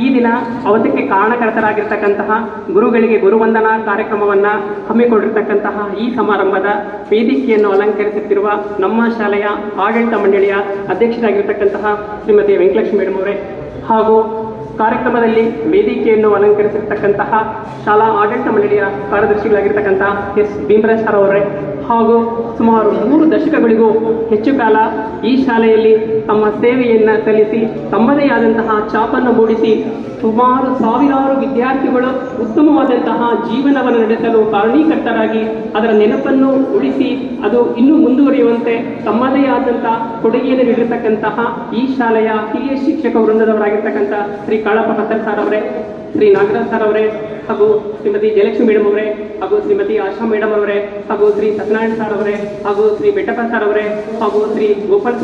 ಈ ದಿನ ಅವತ್ತಕ್ಕೆ ಕಾರಣಕರ್ತರಾಗಿರ್ತಕ್ಕಂತಹ ಗುರುಗಳಿಗೆ ಗುರುವಂದನಾ ಕಾರ್ಯಕ್ರಮವನ್ನು ಹಮ್ಮಿಕೊಂಡಿರ್ತಕ್ಕಂತಹ ಈ ಸಮಾರಂಭದ ವೇದಿಕೆಯನ್ನು ಅಲಂಕರಿಸುತ್ತಿರುವ ನಮ್ಮ ಶಾಲೆಯ ಆಡಳಿತ ಮಂಡಳಿಯ ಅಧ್ಯಕ್ಷರಾಗಿರ್ತಕ್ಕಂತಹ ಶ್ರೀಮತಿ ವೆಂಕಟಲಕ್ಷ್ಮಿ ಮೇಡಮ್ ಅವರೇ, ಹಾಗೂ ಕಾರ್ಯಕ್ರಮದಲ್ಲಿ ವೇದಿಕೆಯನ್ನು ಅಲಂಕರಿಸಿರ್ತಕ್ಕಂತಹ ಶಾಲಾ ಆಡಳಿತ ಮಂಡಳಿಯ ಕಾರ್ಯದರ್ಶಿಗಳಾಗಿರ್ತಕ್ಕಂತಹ ಎಸ್ ಭೀಮರಾಜ್ ಸರ್ ಅವರೇ, ಹಾಗೂ ಸುಮಾರು 3 ದಶಕಗಳಿಗೂ ಹೆಚ್ಚು ಕಾಲ ಈ ಶಾಲೆಯಲ್ಲಿ ತಮ್ಮ ಸೇವೆಯನ್ನು ಸಲ್ಲಿಸಿ ತಮ್ಮದೇ ಆದಂತಹ ಛಾಪನ್ನು ಮೂಡಿಸಿ ಸುಮಾರು ಸಾವಿರಾರು ವಿದ್ಯಾರ್ಥಿಗಳು ಉತ್ತಮವಾದಂತಹ ಜೀವನವನ್ನು ನಡೆಸಲು ಕಾರಣೀಕರ್ತರಾಗಿ ಅದರ ನೆನಪನ್ನು ಉಳಿಸಿ ಅದು ಇನ್ನೂ ಮುಂದುವರಿಯುವಂತೆ ತಮ್ಮದೇ ಆದಂತಹ ಕೊಡುಗೆಯನ್ನು ನೀಡಿರ್ತಕ್ಕಂತಹ ಈ ಶಾಲೆಯ ಹಿರಿಯ ಶಿಕ್ಷಕ ವೃಂದದವರಾಗಿರ್ತಕ್ಕಂಥ ಶ್ರೀ ಕಾಳಪ್ಪ ಕತ್ತರ್ ಸರ್ ಅವರೇ, ಶ್ರೀ ನಾಗರಾಜ್ ಸರ್ ಅವರೇ, ಹಾಗೂ ಶ್ರೀಮತಿ ಜಯಲಕ್ಷ್ಮಿ ಮೇಡಮ್ ಅವರೇ, ಹಾಗೂ ಶ್ರೀಮತಿ ಆಶಾ ಮೇಡಮ್ ಅವರೇ, ಹಾಗೂ ಶ್ರೀ ಸತ್ಯನಾರಾಯಣ ಸರ್ ಅವರೇ, ಹಾಗೂ ಶ್ರೀ ಬೆಟ್ಟಪ್ಪ ಸರ್ ಅವರೇ, ಹಾಗೂ ಶ್ರೀ ಗೋಪಾಲ್